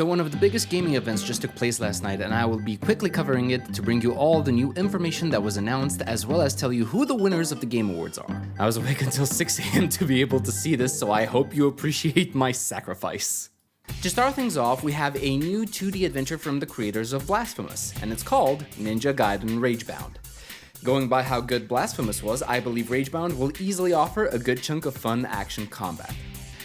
So one of the biggest gaming events just took place last night, and I will be quickly covering it to bring you all the new information that was announced, as well as tell you who the winners of the Game Awards are. I was awake until 6 a.m. to be able to see this, so I hope you appreciate my sacrifice. To start things off, we have a new 2D adventure from the creators of Blasphemous, and it's called Ninja Gaiden Ragebound. Going by how good Blasphemous was, I believe Ragebound will easily offer a good chunk of fun action combat.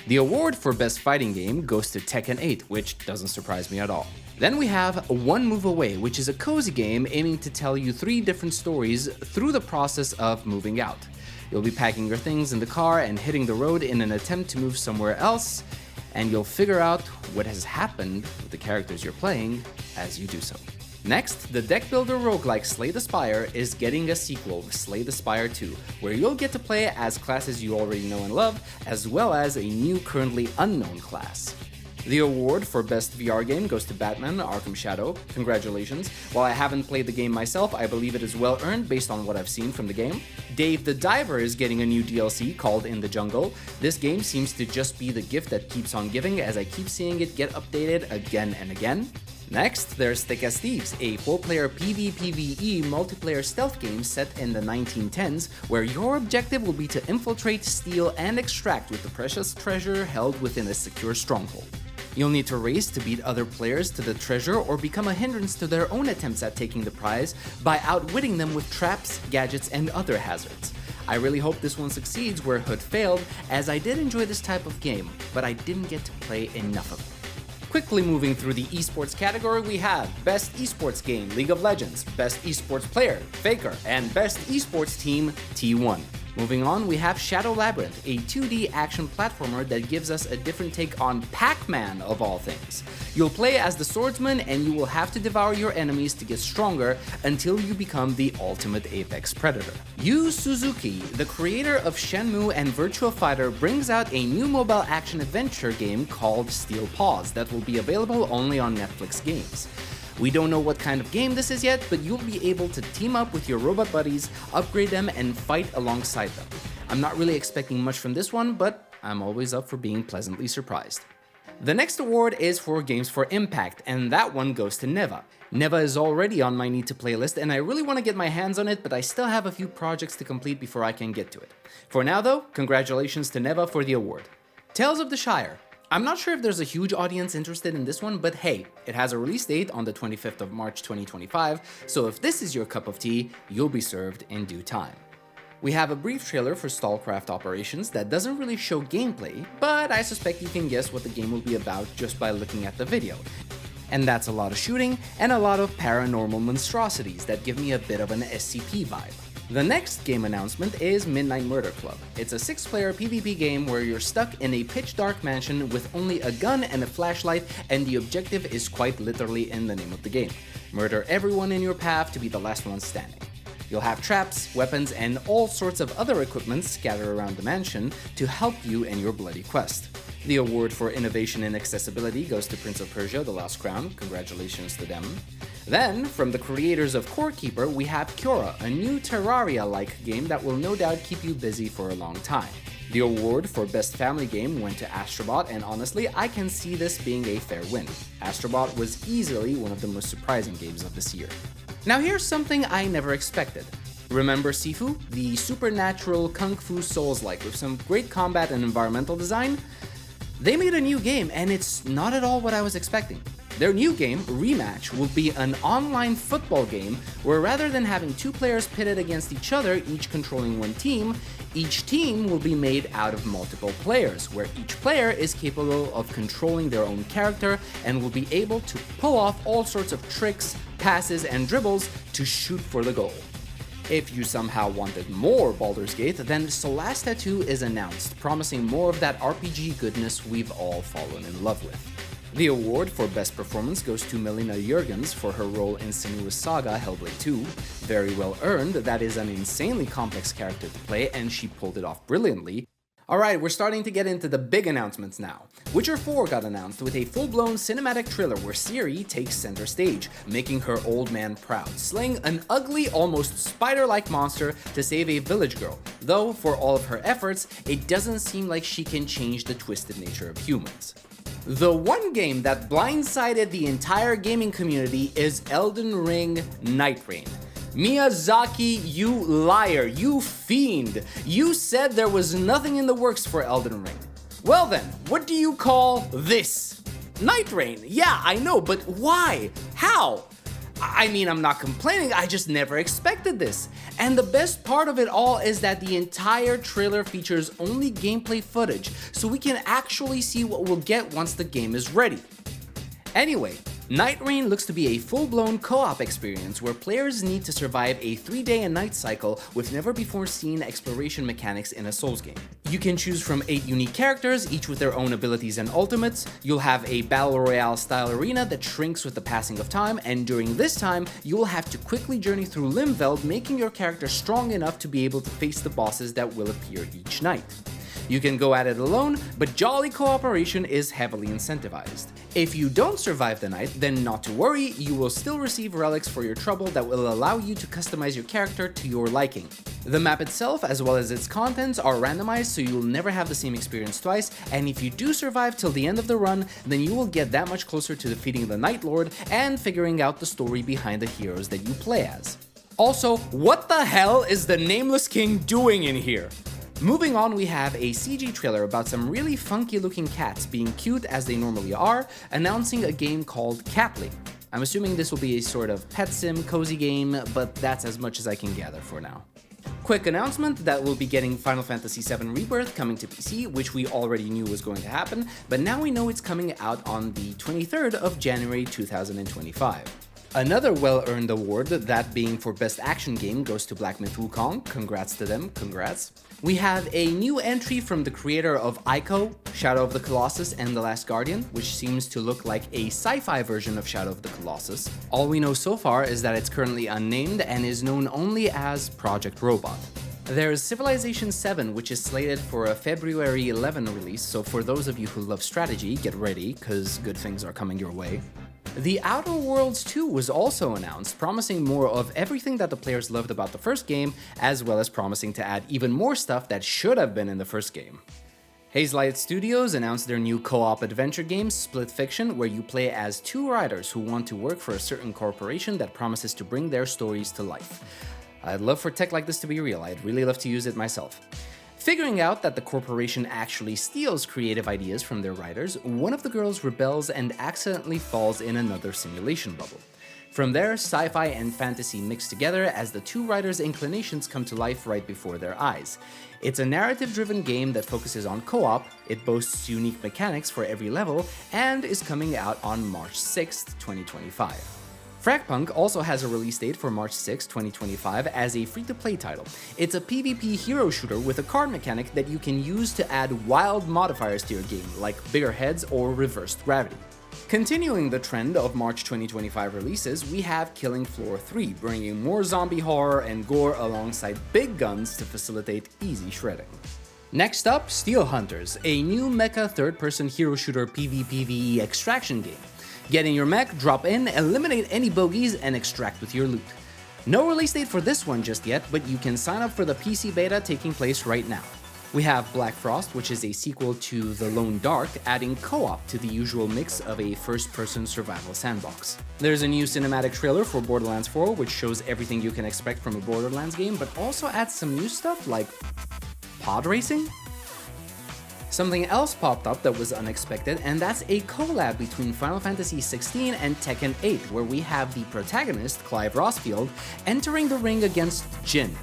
The award for Best Fighting Game goes to Tekken 8, which doesn't surprise me at all. Then we have One Move Away, which is a cozy game aiming to tell you 3 different stories through the process of moving out. You'll be packing your things in the car and hitting the road in an attempt to move somewhere else, and you'll figure out what has happened with the characters you're playing as you do so. Next, the deck builder roguelike Slay the Spire is getting a sequel, Slay the Spire 2, where you'll get to play as classes you already know and love, as well as a new currently unknown class. The award for Best VR Game goes to Batman Arkham Shadow. Congratulations. While I haven't played the game myself, I believe it is well earned based on what I've seen from the game. Dave the Diver is getting a new DLC called In the Jungle. This game seems to just be the gift that keeps on giving, as I keep seeing it get updated again and again. Next, there's Thick as Thieves, a 4-player PvPvE multiplayer stealth game set in the 1910s, where your objective will be to infiltrate, steal, and extract with the precious treasure held within a secure stronghold. You'll need to race to beat other players to the treasure or become a hindrance to their own attempts at taking the prize by outwitting them with traps, gadgets, and other hazards. I really hope this one succeeds where Hood failed, as I did enjoy this type of game, but I didn't get to play enough of it. Quickly moving through the esports category, we have Best Esports Game, League of Legends, Best Esports Player, Faker, and Best Esports Team, T1. Moving on, we have Shadow Labyrinth, a 2D action platformer that gives us a different take on Pac-Man of all things. You'll play as the swordsman, and you will have to devour your enemies to get stronger until you become the ultimate apex predator. Yu Suzuki, the creator of Shenmue and Virtua Fighter, brings out a new mobile action adventure game called Steel Paws that will be available only on Netflix Games. We don't know what kind of game this is yet, but you'll be able to team up with your robot buddies, upgrade them, and fight alongside them. I'm not really expecting much from this one, but I'm always up for being pleasantly surprised. The next award is for Games for Impact, and that one goes to Neva. Neva is already on my need to play list, and I really want to get my hands on it, but I still have a few projects to complete before I can get to it. For now though, congratulations to Neva for the award. Tales of the Shire. I'm not sure if there's a huge audience interested in this one, but hey, it has a release date on the 25th of March 2025, so if this is your cup of tea, you'll be served in due time. We have a brief trailer for StarCraft Operations that doesn't really show gameplay, but I suspect you can guess what the game will be about just by looking at the video. And that's a lot of shooting and a lot of paranormal monstrosities that give me a bit of an SCP vibe. The next game announcement is Midnight Murder Club. It's a 6-player PvP game where you're stuck in a pitch-dark mansion with only a gun and a flashlight, and the objective is quite literally in the name of the game. Murder everyone in your path to be the last one standing. You'll have traps, weapons, and all sorts of other equipment scattered around the mansion to help you in your bloody quest. The award for innovation and accessibility goes to Prince of Persia: The Lost Crown. Congratulations to them. Then, from the creators of Core Keeper, we have Cura, a new Terraria-like game that will no doubt keep you busy for a long time. The award for Best Family Game went to Astrobot, and honestly, I can see this being a fair win. Astrobot was easily one of the most surprising games of this year. Now here's something I never expected. Remember Sifu, the supernatural kung fu souls-like with some great combat and environmental design? They made a new game, and it's not at all what I was expecting. Their new game, Rematch, will be an online football game where rather than having 2 players pitted against each other, each controlling one team, each team will be made out of multiple players, where each player is capable of controlling their own character and will be able to pull off all sorts of tricks, passes, and dribbles to shoot for the goal. If you somehow wanted more Baldur's Gate, then Solasta 2 is announced, promising more of that RPG goodness we've all fallen in love with. The award for Best Performance goes to Melina Jurgens for her role in Senua's Saga Hellblade 2. Very well earned, that is an insanely complex character to play, and she pulled it off brilliantly. Alright, we're starting to get into the big announcements now. Witcher 4 got announced with a full-blown cinematic thriller where Ciri takes center stage, making her old man proud, slaying an ugly, almost spider-like monster to save a village girl. Though, for all of her efforts, it doesn't seem like she can change the twisted nature of humans. The one game that blindsided the entire gaming community is Elden Ring Night Rain. Miyazaki, you liar, you fiend. You said there was nothing in the works for Elden Ring. Well then, what do you call this? Night Rain, yeah, I know, but why? How? I mean, I'm not complaining, I just never expected this. And the best part of it all is that the entire trailer features only gameplay footage, so we can actually see what we'll get once the game is ready. Anyway, Night Rain looks to be a full-blown co-op experience where players need to survive a 3-day and night cycle with never-before-seen exploration mechanics in a Souls game. You can choose from 8 unique characters, each with their own abilities and ultimates. You'll have a battle royale style arena that shrinks with the passing of time, and during this time, you will have to quickly journey through Limveld, making your character strong enough to be able to face the bosses that will appear each night. You can go at it alone, but jolly cooperation is heavily incentivized. If you don't survive the night, then not to worry, you will still receive relics for your trouble that will allow you to customize your character to your liking. The map itself, as well as its contents, are randomized, so you'll never have the same experience twice, and if you do survive till the end of the run, then you will get that much closer to defeating the Night Lord and figuring out the story behind the heroes that you play as. Also, what the hell is the Nameless King doing in here? Moving on, we have a CG trailer about some really funky looking cats being cute as they normally are, announcing a game called Catly. I'm assuming this will be a sort of pet sim cozy game, but that's as much as I can gather for now. Quick announcement that we'll be getting Final Fantasy VII Rebirth coming to PC, which we already knew was going to happen, but now we know it's coming out on the 23rd of January 2025. Another well-earned award, that being for Best Action Game, goes to Black Myth Wukong. Congrats to them, congrats. We have a new entry from the creator of Ico, Shadow of the Colossus, and The Last Guardian, which seems to look like a sci-fi version of Shadow of the Colossus. All we know so far is that it's currently unnamed and is known only as Project Robot. There's Civilization 7, which is slated for a February 11 release, so for those of you who love strategy, get ready, cause good things are coming your way. The Outer Worlds 2 was also announced, promising more of everything that the players loved about the first game, as well as promising to add even more stuff that should have been in the first game. Hazelight Studios announced their new co-op adventure game, Split Fiction, where you play as 2 writers who want to work for a certain corporation that promises to bring their stories to life. I'd love for tech like this to be real, I'd really love to use it myself. Figuring out that the corporation actually steals creative ideas from their writers, one of the girls rebels and accidentally falls in another simulation bubble. From there, sci-fi and fantasy mix together as the 2 writers' inclinations come to life right before their eyes. It's a narrative-driven game that focuses on co-op, it boasts unique mechanics for every level, and is coming out on March 6th, 2025. Fragpunk also has a release date for March 6, 2025 as a free-to-play title. It's a PvP hero shooter with a card mechanic that you can use to add wild modifiers to your game, like bigger heads or reversed gravity. Continuing the trend of March 2025 releases, we have Killing Floor 3, bringing more zombie horror and gore alongside big guns to facilitate easy shredding. Next up, Steel Hunters, a new mecha third-person hero shooter PvPvE extraction game. Get in your mech, drop in, eliminate any bogeys, and extract with your loot. No release date for this one just yet, but you can sign up for the PC beta taking place right now. We have Black Frost, which is a sequel to The Lone Dark, adding co-op to the usual mix of a first-person survival sandbox. There's a new cinematic trailer for Borderlands 4, which shows everything you can expect from a Borderlands game, but also adds some new stuff like pod racing? Something else popped up that was unexpected, and that's a collab between Final Fantasy XVI and Tekken 8, where we have the protagonist, Clive Rossfield, entering the ring against Jin.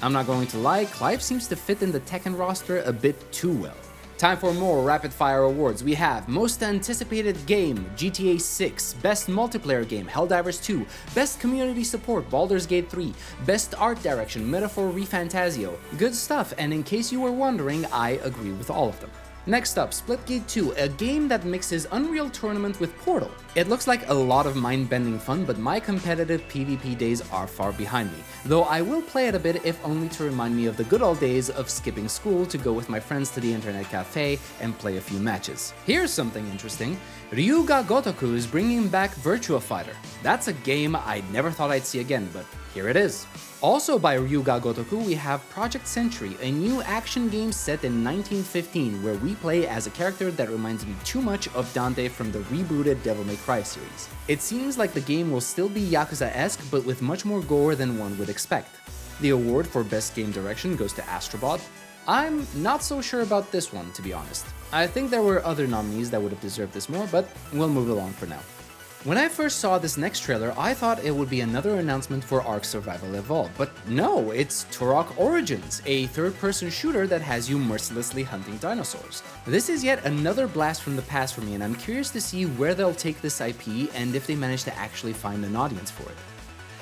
I'm not going to lie, Clive seems to fit in the Tekken roster a bit too well. Time for more rapid-fire awards. We have Most Anticipated Game, GTA 6, Best Multiplayer Game, Helldivers 2, Best Community Support, Baldur's Gate 3, Best Art Direction, Metaphor ReFantazio. Good stuff, and in case you were wondering, I agree with all of them. Next up, Splitgate 2, a game that mixes Unreal Tournament with Portal. It looks like a lot of mind-bending fun, but my competitive PvP days are far behind me, though I will play it a bit if only to remind me of the good old days of skipping school to go with my friends to the internet cafe and play a few matches. Here's something interesting. Ryuga Gotoku is bringing back Virtua Fighter. That's a game I never thought I'd see again, but here it is. Also by Ryuga Gotoku, we have Project Century, a new action game set in 1915 where we play as a character that reminds me too much of Dante from the rebooted Devil May Cry series. It seems like the game will still be Yakuza-esque, but with much more gore than one would expect. The award for Best Game Direction goes to Astrobot. I'm not so sure about this one, to be honest. I think there were other nominees that would have deserved this more, but we'll move along for now. When I first saw this next trailer, I thought it would be another announcement for Ark Survival Evolved, but no, it's Turok Origins, a third-person shooter that has you mercilessly hunting dinosaurs. This is yet another blast from the past for me, and I'm curious to see where they'll take this IP and if they manage to actually find an audience for it.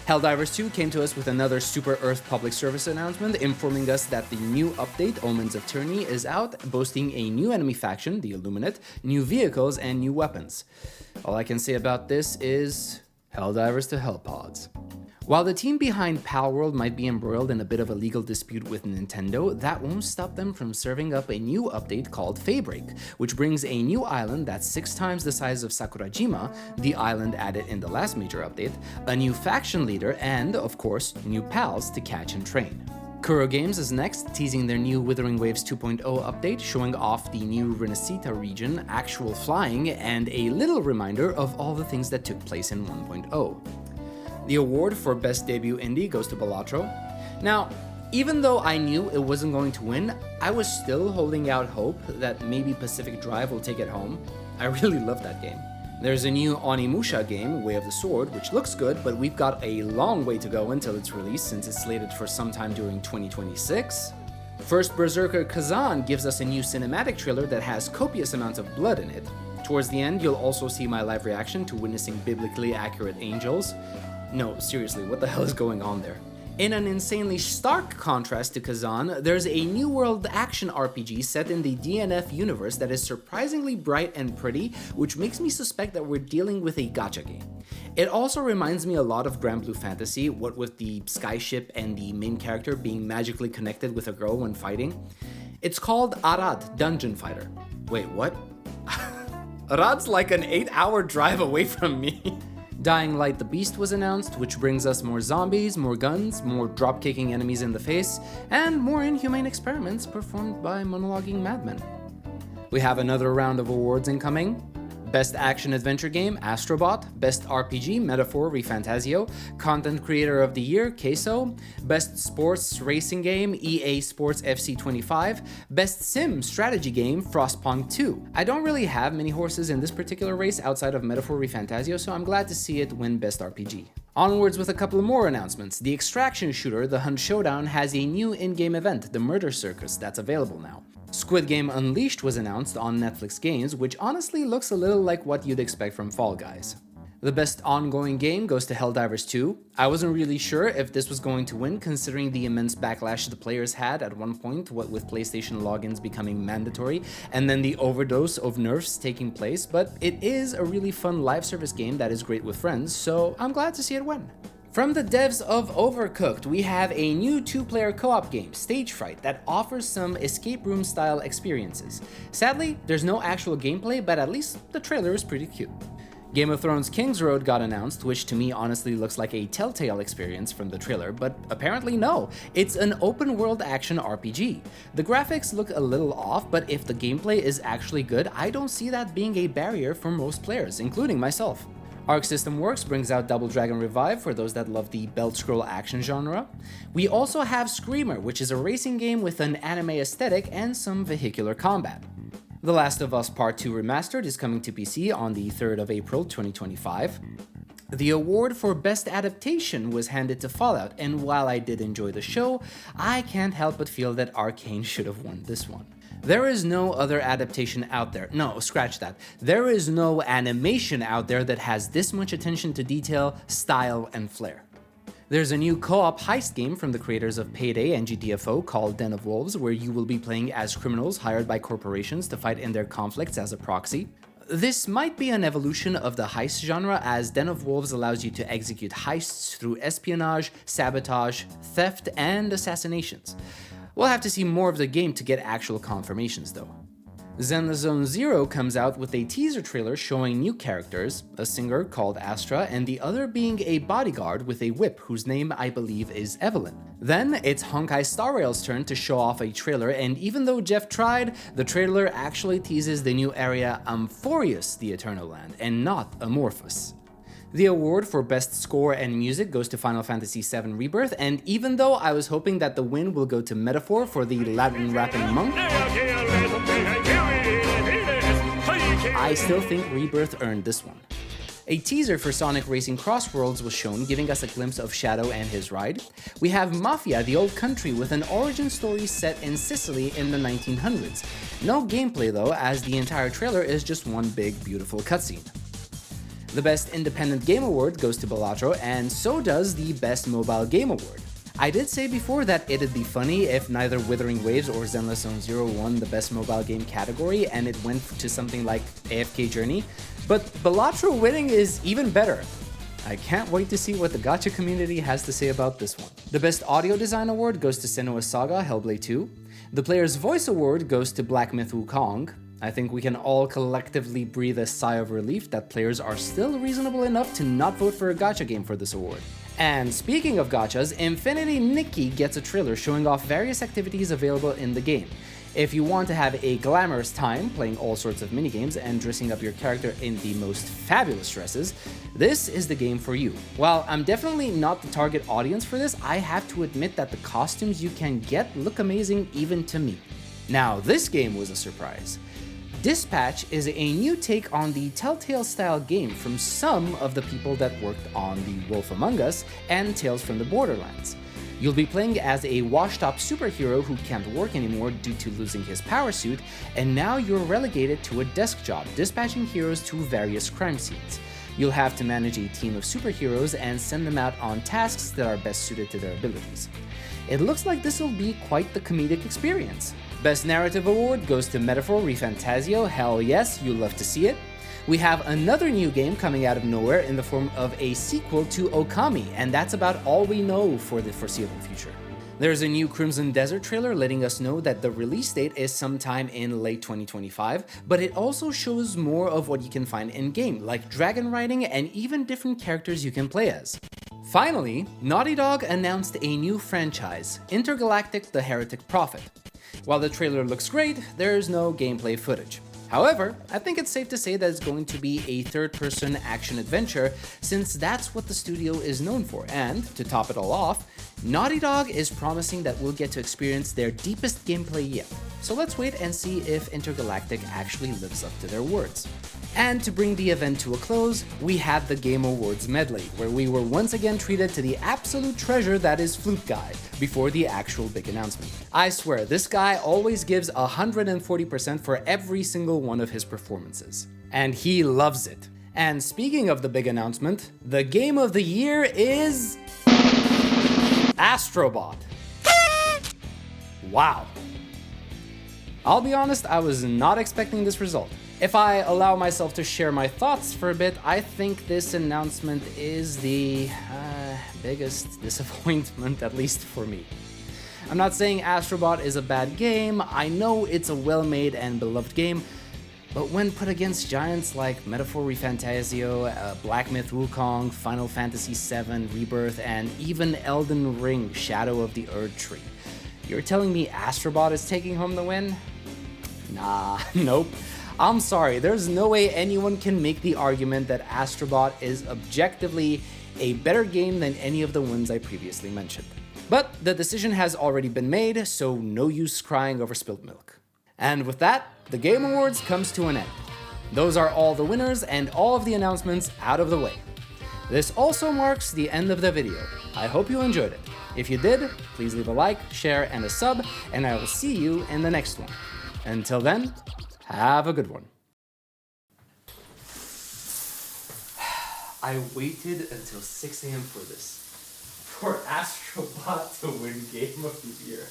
Helldivers 2 came to us with another Super Earth public service announcement, informing us that the new update, Omens of Tyranny, is out, boasting a new enemy faction, the Illuminate, new vehicles, and new weapons. All I can say about this is Helldivers to Hellpods. While the team behind Palworld might be embroiled in a bit of a legal dispute with Nintendo, that won't stop them from serving up a new update called Faybreak, which brings a new island that's 6 times the size of Sakurajima, the island added in the last major update, a new faction leader, and, of course, new pals to catch and train. Kuro Games is next, teasing their new Withering Waves 2.0 update, showing off the new Renacita region, actual flying, and a little reminder of all the things that took place in 1.0. The award for Best Debut Indie goes to Balatro. Now, even though I knew it wasn't going to win, I was still holding out hope that maybe Pacific Drive will take it home. I really love that game. There's a new Onimusha game, Way of the Sword, which looks good, but we've got a long way to go until its release since it's slated for sometime during 2026. First Berserker Kazan gives us a new cinematic trailer that has copious amounts of blood in it. Towards the end, you'll also see my live reaction to witnessing biblically accurate angels. No, seriously, what the hell is going on there? In an insanely stark contrast to Kazan, there's a New World action RPG set in the DNF universe that is surprisingly bright and pretty, which makes me suspect that we're dealing with a gacha game. It also reminds me a lot of Grand Blue Fantasy, what with the skyship and the main character being magically connected with a girl when fighting. It's called Arad Dungeon Fighter. Wait, what? Arad's like an 8-hour drive away from me. Dying Light the Beast was announced, which brings us more zombies, more guns, more drop-kicking enemies in the face, and more inhumane experiments performed by monologuing madmen. We have another round of awards incoming. Best Action Adventure Game, Astrobot. Best RPG, Metaphor ReFantazio. Content Creator of the Year, Queso. Best Sports Racing Game, EA Sports FC 25. Best Sim Strategy Game, Frostpunk 2. I don't really have many horses in this particular race outside of Metaphor ReFantazio, so I'm glad to see it win Best RPG. Onwards with a couple of more announcements. The extraction shooter, The Hunt Showdown, has a new in-game event, the Murder Circus, that's available now. Squid Game Unleashed was announced on Netflix Games, which honestly looks a little like what you'd expect from Fall Guys. The best ongoing game goes to Helldivers 2. I wasn't really sure if this was going to win considering the immense backlash the players had at one point, what with PlayStation logins becoming mandatory, and then the overdose of nerfs taking place, but it is a really fun live service game that is great with friends, so I'm glad to see it win. From the devs of Overcooked, we have a new 2-player co-op game, Stage Fright, that offers some escape room style experiences. Sadly, there's no actual gameplay, but at least the trailer is pretty cute. Game of Thrones King's Road got announced, which to me honestly looks like a Telltale experience from the trailer, but apparently no, it's an open world action RPG. The graphics look a little off, but if the gameplay is actually good, I don't see that being a barrier for most players, including myself. Arc System Works brings out Double Dragon Revive for those that love the belt scroll action genre. We also have Screamer, which is a racing game with an anime aesthetic and some vehicular combat. The Last of Us Part 2 Remastered is coming to PC on the 3rd of April 2025. The award for Best Adaptation was handed to Fallout, and while I did enjoy the show, I can't help but feel that Arcane should have won this one. There is no other adaptation out there. No, scratch that. There is no animation out there that has this much attention to detail, style, and flair. There's a new co-op heist game from the creators of Payday and GTFO called Den of Wolves, where you will be playing as criminals hired by corporations to fight in their conflicts as a proxy. This might be an evolution of the heist genre, as Den of Wolves allows you to execute heists through espionage, sabotage, theft, and assassinations. We'll have to see more of the game to get actual confirmations though. Zenless Zone Zero comes out with a teaser trailer showing new characters, a singer called Astra, and the other being a bodyguard with a whip whose name I believe is Evelyn. Then it's Honkai Star Rail's turn to show off a trailer, and even though Jeff tried, the trailer actually teases the new area Amphorius the Eternal Land, and not Amorphous. The award for Best Score and Music goes to Final Fantasy VII Rebirth, and even though I was hoping that the win will go to Metaphor for the Latin rapping monk, I still think Rebirth earned this one. A teaser for Sonic Racing Crossworlds was shown, giving us a glimpse of Shadow and his ride. We have Mafia, the old country, with an origin story set in Sicily in the 1900s. No gameplay though, as the entire trailer is just one big, beautiful cutscene. The Best Independent Game Award goes to Balatro, and so does the Best Mobile Game Award. I did say before that it'd be funny if neither Withering Waves or Zenless Zone Zero won the Best Mobile Game category and it went to something like AFK Journey, but Balatro winning is even better. I can't wait to see what the gacha community has to say about this one. The Best Audio Design Award goes to Senua's Saga Hellblade 2. The Player's Voice Award goes to Black Myth Wukong. I think we can all collectively breathe a sigh of relief that players are still reasonable enough to not vote for a gacha game for this award. And speaking of gachas, Infinity Nikki gets a trailer showing off various activities available in the game. If you want to have a glamorous time playing all sorts of minigames and dressing up your character in the most fabulous dresses, this is the game for you. While I'm definitely not the target audience for this, I have to admit that the costumes you can get look amazing even to me. Now, this game was a surprise. Dispatch is a new take on the Telltale-style game from some of the people that worked on The Wolf Among Us and Tales from the Borderlands. You'll be playing as a washed-up superhero who can't work anymore due to losing his power suit, and now you're relegated to a desk job, dispatching heroes to various crime scenes. You'll have to manage a team of superheroes and send them out on tasks that are best suited to their abilities. It looks like this will be quite the comedic experience. Best Narrative Award goes to Metaphor ReFantasio. Hell yes, you love to see it. We have another new game coming out of nowhere in the form of a sequel to Okami, and that's about all we know for the foreseeable future. There's a new Crimson Desert trailer letting us know that the release date is sometime in late 2025, but it also shows more of what you can find in-game, like dragon riding and even different characters you can play as. Finally, Naughty Dog announced a new franchise, Intergalactic: The Heretic Prophet. While the trailer looks great, there's no gameplay footage. However, I think it's safe to say that it's going to be a third-person action-adventure, since that's what the studio is known for, and, to top it all off, Naughty Dog is promising that we'll get to experience their deepest gameplay yet. So let's wait and see if Intergalactic actually lives up to their words. And to bring the event to a close, we had the Game Awards medley, where we were once again treated to the absolute treasure that is Flute Guy, before the actual big announcement. I swear, this guy always gives 140% for every single one of his performances. And he loves it. And speaking of the big announcement, the game of the year is... Astrobot. Wow. I'll be honest, I was not expecting this result. If I allow myself to share my thoughts for a bit, I think this announcement is the biggest disappointment, at least for me. I'm not saying Astrobot is a bad game, I know it's a well-made and beloved game, but when put against giants like Metaphor ReFantasio, Black Myth Wukong, Final Fantasy VII Rebirth, and even Elden Ring Shadow of the Erdtree, you're telling me Astrobot is taking home the win? Nah, nope. I'm sorry, there's no way anyone can make the argument that Astrobot is objectively a better game than any of the ones I previously mentioned. But the decision has already been made, so no use crying over spilled milk. And with that, the Game Awards comes to an end. Those are all the winners and all of the announcements out of the way. This also marks the end of the video. I hope you enjoyed it. If you did, please leave a like, share, and a sub, and I will see you in the next one. Until then, have a good one. I waited until 6 a.m. for this. For Astrobot to win Game of the Year.